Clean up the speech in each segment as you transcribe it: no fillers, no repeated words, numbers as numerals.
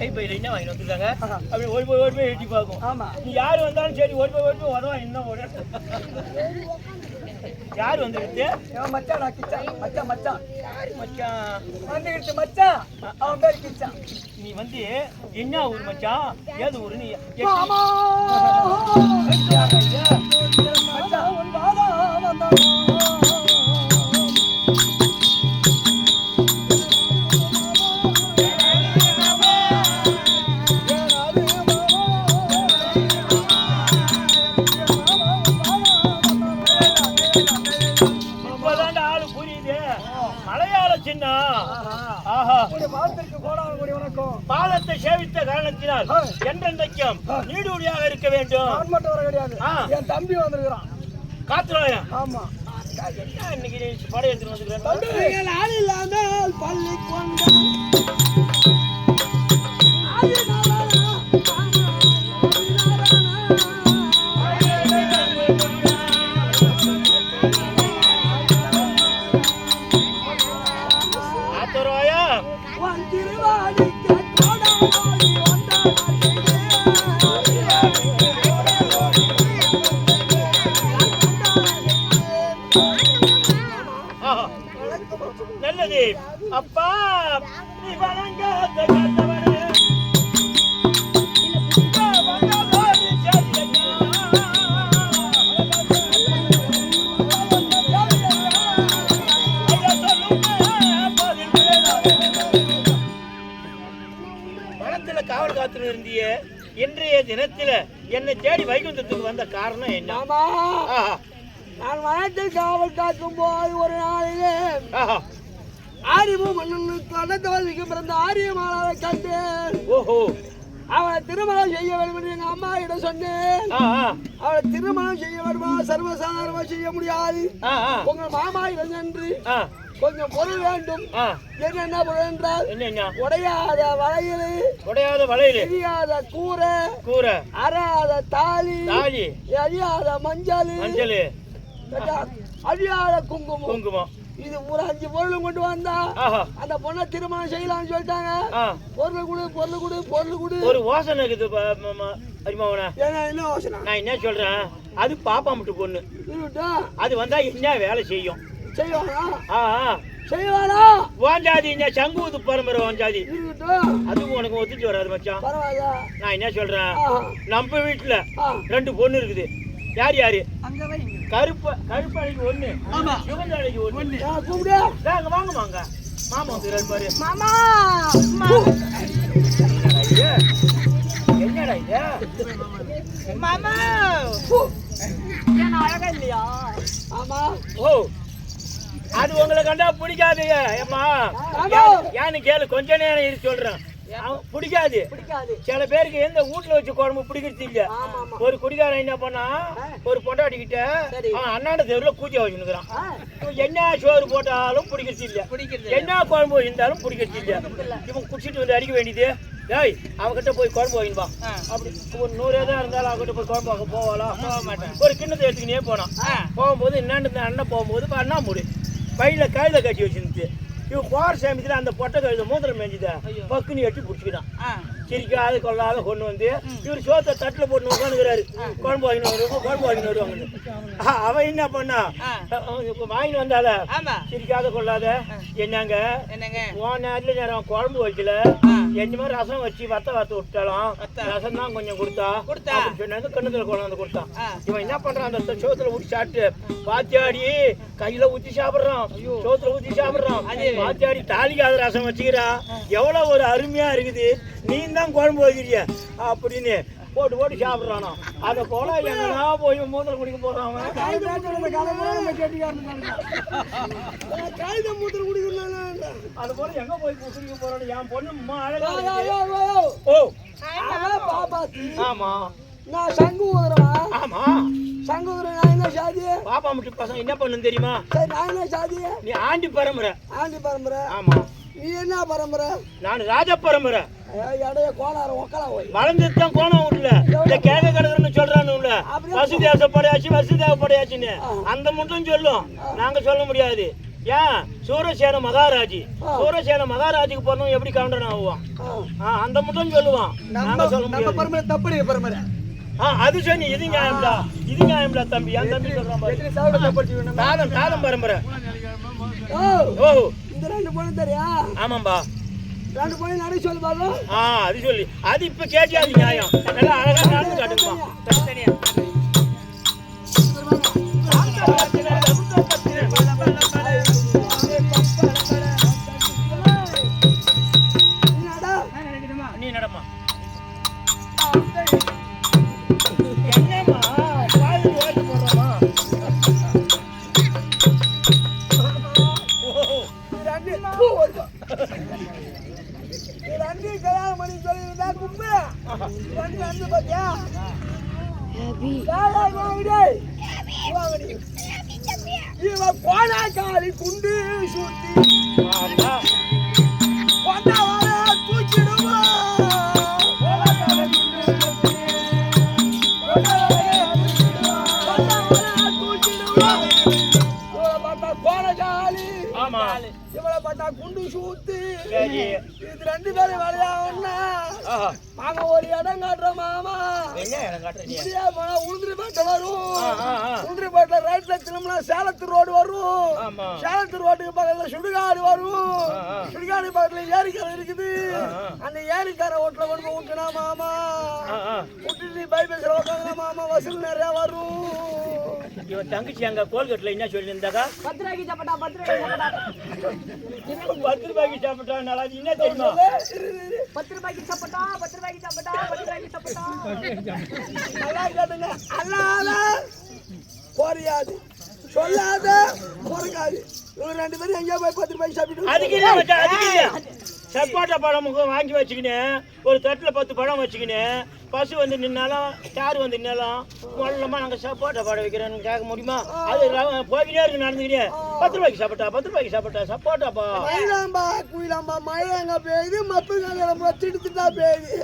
கை பையில என்ன வாங்கி வந்துருக்காங்க அப்படி ஓடி போய் எட்டி பார்க்கும். ஆமா நீ யாரு வந்தாலும் சரி ஓடி போய் வருவான். இன்னும் ஓட யாரு வந்துருச்சு? மச்சான் கிச்சான். மச்சான் மச்சான் யாரு மச்சான் வந்துருச்சு மச்சான்? அவன் பேர் கிச்சான். நீ வந்து என்ன ஊர் மச்சான்? ஏது ஊரு நீ? பாதத்தை சேவித்த காரணத்தினால் என்றென்றைக்கும் நீடுடியாக இருக்க வேண்டும். என் தம்பி வந்திருக்கிறான் காத்துறாயன். ஆமா இன்னைக்கு படை எடுத்துட்டு வந்துக்கிறேன். ஆள் இல்லாமல் பள்ளி கொண்ட நல்லது அப்பா நீ வணங்காத வனத்துல காவல் காத்துல இருந்திய இன்றைய தினத்துல என்னை தேடி வைகுந்தத்துக்கு வந்த காரணம் என்ன? நான் வனத்தில் காவல் காக்கும் போது ஒரு நாளிலே ஆரியமோ மன்னனுக்கு பிறந்த ஆரியமானவை கண்டேன். ஓஹோ அவளை திருமணம் செய்ய வேண்டும் என்று எங்க அம்மா கிட்ட சொன்னேன். அவளை திருமணம் செய்ய வருமா சர்வசாதாரணமா செய்ய முடியாது. உங்க மாமா இடம் சென்று கொஞ்சம் பொருள் வேண்டும். என்ன பொருள் என்றால் உடையாத வளையல் தெரியாத கூரை அறாத தாலி அழியாத மஞ்சள் அழியாத குங்குமம் இது ஒரு 5 பொருளும் கொண்டு வந்தா அந்த பொண்ணை திருமணம் செய்யலாம்னு சொல்லிட்டாங்க. பொருள் கொடு ஒரு யோசனை இருக்குது. என்ன யோசனை? நான் என்ன சொல்றேன், அது பாப்பா மட்டும் பொண்ணு. அது வந்தா என்ன வேலை செய்யும்? செய்வானா வாஞ்சாதி சங்குவது பரம்பரை வாஞ்சாதி. அதுவும் உனக்கு ஒத்துட்டு வராது மச்சான். நான் என்ன சொல்றேன், நம்ம வீட்டுல 2 பொண்ணு இருக்குது. யார் யாரு? கருப்பணிக்கு 1, சிவந்தாளிக்கு 1. வாங்க மாமா வந்து பாரு. மாமா என்னடா இது மாமா? அழகா இல்லையா? ஆமா. ஓ அது உங்களை கண்டா பிடிக்காது ஏம்மா? ஏன்னு கேளு, கொஞ்ச நேரம் இருக்கு சொல்றேன். பிடிக்காது. சில பேருக்கு எந்த வீட்டுல வச்சு குழம்பு பிடிக்கிறது இல்ல. ஒரு குடிகாரன் என்ன பண்ணா, ஒரு பொண்டாட்டிக்கிட்ட அண்ணாண்ட தெருவுல பூஜை வச்சுக்கிறான். என்ன சோறு போட்டாலும் பிடிக்கிறது இல்ல, என்ன குழம்பு இருந்தாலும் பிடிக்கிறது இல்ல. இவன் குடிச்சிட்டு வந்து அடிக்க வேண்டியது. ஏய் அவகிட்ட போய் குழம்பு வாங்கிப்பா. அப்படி ஒரு 100 தான் இருந்தாலும் அவகிட்ட போய் குழம்பு வாங்க போவாளா? போக மாட்டேன். ஒரு கிண்ணத்தை எடுத்துக்கினே போனான். போகும்போது என்னன்னு அண்ணன் போகும்போது அண்ணா மூடு பையில கையில கட்டி வச்சிருந்து இவன் போற சமயத்துல அந்த பொட்டை கழுத மூத்திரம் மேஞ்சுத பக்குன்னு எட்டி பிடிச்சிக்கிட்டான். சிரிக்காத கொள்ளாத கொண்டு வந்து இவர் சோத்தை தட்டுல போட்டு உட்காந்துக்கிறாரு. குழம்பு வாங்கின்னு வருவாங்க. அவன் என்ன பண்ணா, வாங்கிட்டு வந்தால சிரிக்காத கொள்ளாத என்னங்க உன் நேரத்துல நேரம் குழம்பு வைக்கல, என்ன மாதிரி ரசம் வச்சு வத்த விட்டாலும் ரசம் தான் கொஞ்சம் கொடுத்தா சொன்னாங்க. கண்ணுத்துல கொண்டாந்து கொடுத்தான். இவன் என்ன பண்றான், அந்த சோத்துல ஊற்றி சாப்பிட்டு பாத்தியாடி கையில ஊற்றி சாப்பிடுறான், சோத்துல ஊற்றி சாப்பிடுறான். பாத்தியாடி தாலிக்காத ரசம் வச்சுக்கிறா, எவ்வளவு ஒரு அருமையா இருக்குது, நீ தான் குழம்பு வைக்கிறிய அப்படின்னு போட்டு சாப்பிடுறானோ. அதை போல எங்கன்னா போய் மூத்திரம் குடிக்க போறான். அது போல எங்க போய் குடிக்க போறான். என் பொண்ணு அழகா. ஓ ஆமா நான் சங்கு ஊதுறேன். ஆமா சங்கு ஊதுறேன். நான் என்ன சாதி? பாப்பா முட்டி பசங்க என்ன பண்ணு தெரியுமா? நான் என்ன சாதி? நீ ஆண்டி பரம்பரை. ஆமா. நீ என்ன பரம்பரை? நான் ராஜ பரம்பரை. வளர்ந்துதான் கோணம் விடல, இந்த கேட்க கிடக்குறன்னு சொல்றானுல வசதி ஆசைப்படையாச்சு வசதி தேவைப்படையாச்சுன்னு அந்த மட்டும் சொல்லும். நாங்க சொல்ல முடியாது. ஏன் சூரசேன மகாராஜி சூரசேன மகாராஜுக்கு பிறந்தவன் எப்படி கவுண்டர் ஆகுவான் அந்த மட்டும் சொல்லுவான் நாங்க சொல்ல முடியாது தப்பு அது சொன்னி இது நியாயம்டா தம்பி என் தம்பி சொல்றான் காலம் காலம் பரம்பரை ஓ இந்த 2 பொண்ணு தெரியா ஆமாம்பா 2 பொண்ணு நடி சொல்லு பாபா அது சொல்லி அது இப்ப கேட்டி அது நியாயம் நல்லா அழகா நடந்து காட்டுங்கப்பா தனியா நீ நடமா என்னம்மா பால் ஓட்டு போடுறோமா கல்யாணம் பண்ணி சொல்லிருந்தா கும்பு வந்து பாத்தியா இவன் போனா காலி குண்டு சூட்டி தூக்கிடுவான் இவளை பார்த்தா குண்டு சூத்து இது 2 பேரும் விளையாடுனா நாங்க ஒரு இடம் காட்டுறோம் மாமா போனா உளுந்திரிப்பேட்டை வரும் உளுந்திரிப்பேட்டை ரைட்ல திரும்பினா சேலத்து ரோடு வரும் சேலத்து ரோட்டுக்கு பக்கத்துல சுடுகாடு வரும் சுடுகாடு பக்கத்துல ஏரிக்கரை இருக்குது அந்த ஏரிக்கரை ஓட்டுல கொண்டு விட்டுனா மாமா விட்டுட்டு பைபேஸ் ஓட்டாங்க மாமா வசூல் நிறைய வரும் இவன் தங்கச்சி அங்க கோல்கட்ல என்ன சொல்லியிருந்தாக்கா 10 ரூபாய்க்கு சாப்பிட்டா 10 ரூபாய்க்கு சாப்பிட்டா நல்லா என்ன தெரியுமா 10 ரூபாய்க்கு சாப்பிட்டா 10 ரூபாய்க்கு சாப்பிட்டா 10 ரூபாய்க்கு சாப்பிட்டா நல்லா கேட்டுங்க அல்லால போறியாது சொல்லாத பொறுக்காது இவங்க 2 பேரும் எங்கேயோ போய் 10 ரூபாய்க்கு சாப்பிட்டு அதுக்கு இல்ல மச்சான் அதுக்கு இல்ல சப்போட்டா பழம் வாங்கி வச்சுக்கினேன் ஒரு தட்டுல 10 பழம் வச்சுக்கினேன் பசு வந்து நின்னாலும் யாரு வந்து நின்னாலும் முதல்லமா நாங்க சப்போட்டா பழம் வைக்கிறோன்னு கேட்க முடியுமா அது போய்கிட்டே இருக்கு நடந்துக்கிட்டே 10 ரூபாய்க்கு சாப்பிட்டா சப்போட்டாப்பா மயிலாம்பா குயிலாம்பா மழை எங்க பெய்யுது மப்பு திட்டுத்தா பெய்யுது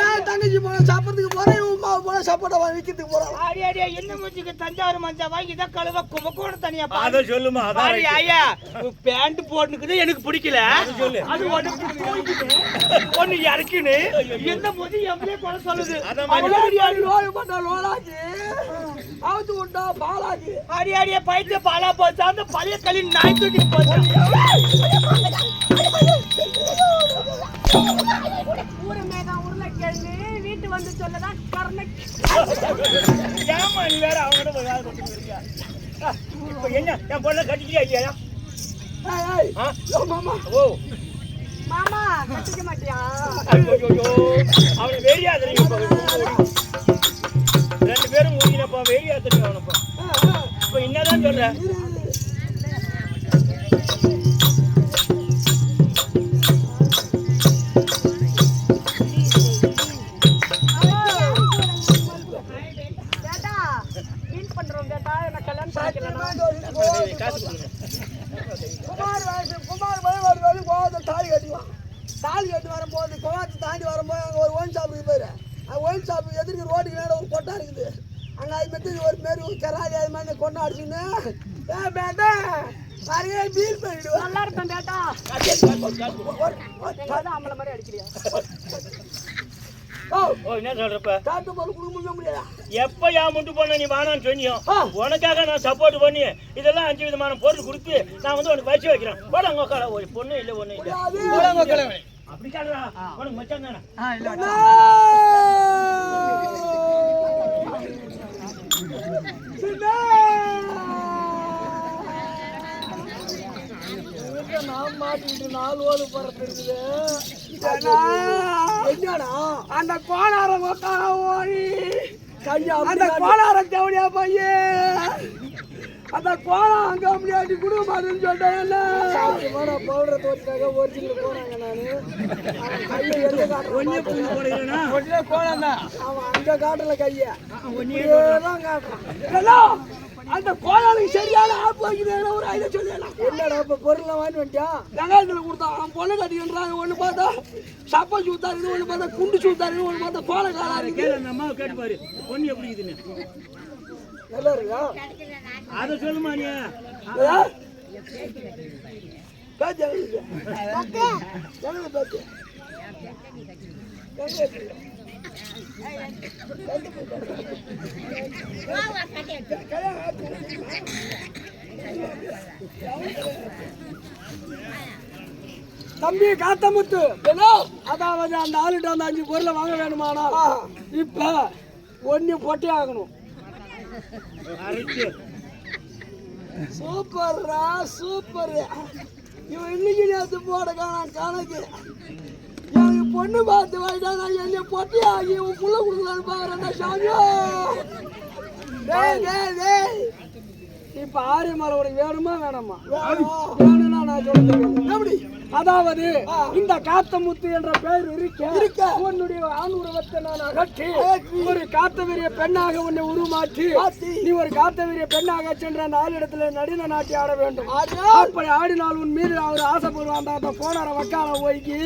ஏன் தங்கச்சி போன சாப்பிட்றதுக்கு போறேன் உமா போன சப்போட்டா விற்கிறதுக்கு போறான் அடியே என்ன மூஞ்சிக்கு தஞ்சாவூர் மஞ்சா வாங்கி இதான் கழுவ குமக்கோண தனியா அதை சொல்லுமா ஐயா பேண்ட் போட்டுக்குது எனக்கு பிடிக்கல சொல்லு அது ஒண்ணு இறக்கினு என்ன மூஞ்சி எவ்வளவு கொலை சொல்லுது அடியே பைத்திய பாலா போச்சு அந்த பழைய களி நாய் தூக்கி போச்சு உருளைக்கிழங்கு வீட்டு வந்து சொல்லதான் ஏமா நீ வேற அவங்க என்ன என் பொண்ணை கட்டிக்கிறியா ஐயா ஓ மாமா கட்டிக்க மாட்டியா அவனை வெறியாதுறீங்க 2 பேரும் முடிக்கிறப்பா வெறியாதுறீங்க அவனப்பா இப்ப என்னதான் சொல்ற காசு தாலி கட்டி வரும்போது குளத்தை தாண்டி வரும்போது அங்கே ஒரு ஒயின் ஷாப்புக்கு போயிரு அந்த ஒயின் ஷாப்புக்கு எதிர்க்கு ரோட்டுக்கு நேரம் ஒரு கொட்டா இருக்குது அங்கே அது மட்டும் ஒரு மாரி ஒரு கராடி அது மாதிரி கொண்டா அடிச்சுன்னு பேட்டா நிறைய பீல் பண்ணிடுவோம் நல்லா இருப்பேன் பேட்டா அம்மளை மாதிரி அடிக்கிறியா என்ன சொல்றப்ப காட்டு போல குடுக்க முடியாதா எப்ப யா முட்டு பண்ண நீ வானான்னு சொன்னியோ உனக்காக நான் சப்போர்ட் பண்ணி இதெல்லாம் 5 விதமான பொருள் கொடுத்து நான் வந்து உனக்கு வச்சு வைக்கிறேன் போட உங்க கால ஒரு பொண்ணு இல்ல ஒண்ணு இல்ல அப்படி காடுறா உனக்கு மச்சான் தானே நான் மாட்டிட்டு 4 ஓடு பறந்து இருக்குது என்னடா அந்த கோளாரம் ஓடி அந்த கோளாரம் தேவடியா பையன் அந்த கோலம் அங்க முடியாட்டி குடும்ப மாட்டேன்னு சொல்லிட்டேன் பவுடரை தோற்றாக ஒரிஜினல் போனாங்க நானு கோலம் தான் அவன் அங்க காட்டல கைய தான் காட்டுறான் அந்த கோலாளுக்கு சரியான ஆப் வைக்கிறேன் ஒரு ஐடியா சொல்லலாம் என்னடா இப்ப பொருள் வாங்கி வந்துட்டியா வெங்காயத்துல கொடுத்தான் அவன் பொண்ணு கட்டிக்கின்றாங்க ஒண்ணு பார்த்தா சப்பா சூத்தா இருக்குது ஒண்ணு பார்த்தா குண்டு சூத்தா இருக்குது ஒண்ணு பார்த்தா கோல காலா இருக்கு அந்த அம்மாவை கேட்டு பாரு பொண்ணு எப்படி இருக்குதுன்னு நல்லா இருக்கா அதை சொல்லுமா நீ பேச்சு எனக்கு பேச்சு தம்பி காத்தமுத்து, அதாவது அந்த ஆளுகிட்ட அந்த 5 பொருளை வாங்க வேணுமானா இப்ப ஒண்ணு பொட்டே ஆகணும். சூப்பர்ரா சூப்பர். இவன் இன்னைக்கு நேற்று போட கணக்கு எனக்கு பொண்ணு பார்த்து வாங்கிட்டா நான் என்ன பொட்டி ஆகி உன் புள்ள கொடுக்கலான்னு பாக்குறேன் சாமியோ. இப்ப ஆரியமலை உனக்கு வேணுமா வேணாமா? வேணும்னா நான் சொல்லுறேன். எப்படி? அதாவது இந்த காத்தமுத்து என்ற பெயர் இருக்க உன்னுடைய ஆண் உருவத்தை நான் அகற்றி ஒரு காத்தவீரிய பெண்ணாக உன்னை உருமாற்றி நீ ஒரு காத்தவீரிய பெண்ணாக சென்ற அந்த ஆளிடத்துல நடின நாட்டி ஆட வேண்டும். அப்படி ஆடினால் உன் மீது அவர் ஆசைப்படுவான். அந்த போனார வக்கால போய்க்கு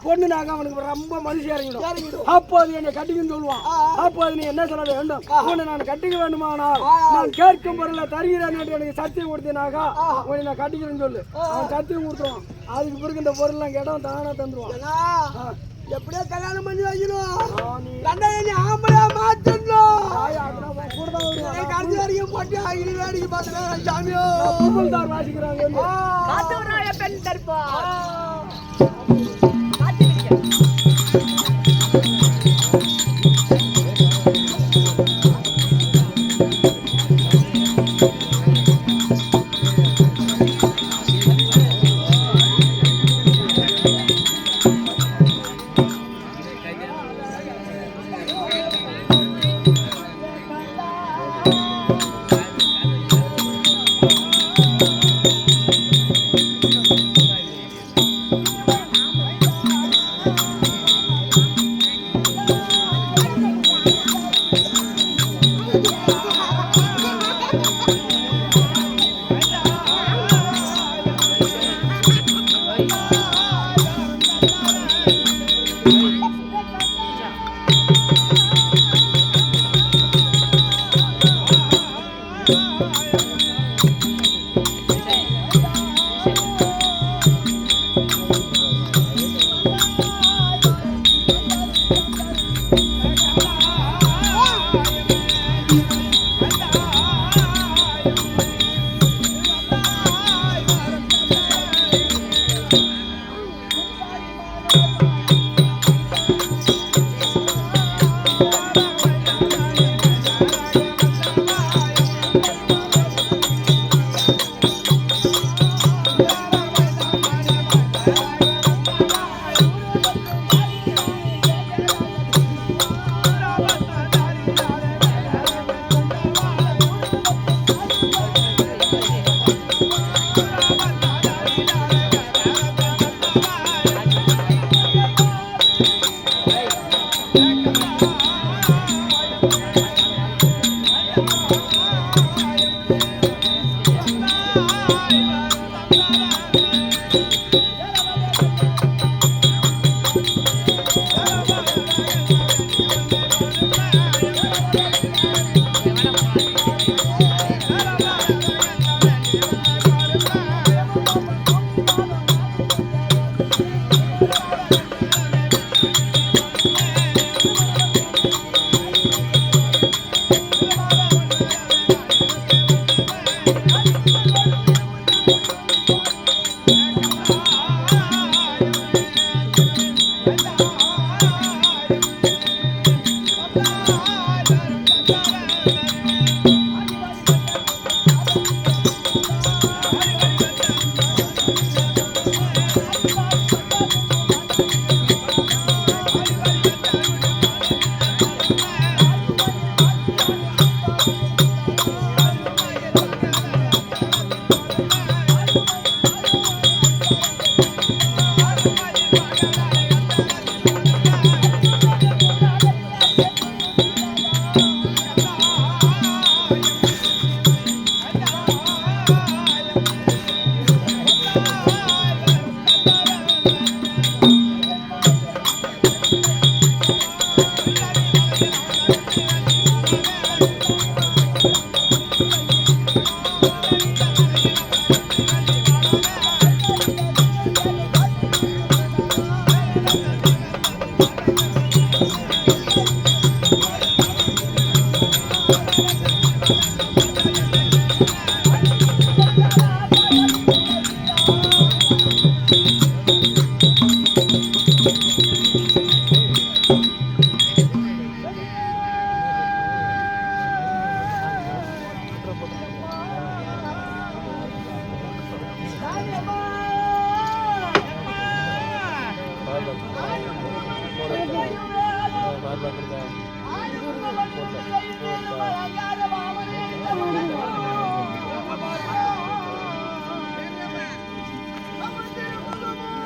பொண்ணு நாங்க அவனுக்கு ரொம்ப மனுஷன் இறங்கிடும். அப்போது என்னை கட்டிக்கன்னு சொல்லுவான். அப்போது நீ என்ன சொல்ல வேண்டும்? உன்னை நான் கட்டிக்க வேண்டுமானால் நான் கேட்கும் பொருளை தருகிறேன் என்று எனக்கு சத்தியம் கொடுத்தேனாக்கா உன்னை நான் கட்டிக்கிறேன்னு சொல்லு. அவன் சத்தியம் கொடுத்துருவான். அதுக்கு பிறகு இந்த பொருள்லாம் கேட்டவன் தானா தந்துருவான். எப்படியோ கல்யாணம் பண்ணி வைக்கணும். ஆம்பளையா மாற்றணும். கடைசி வரைக்கும் போட்டு ஆகிடு வேடிக்கை பார்த்துக்கலாம் சாமியோ. புகழ்தார் வாசிக்கிறாங்க. பெண் தருப்பா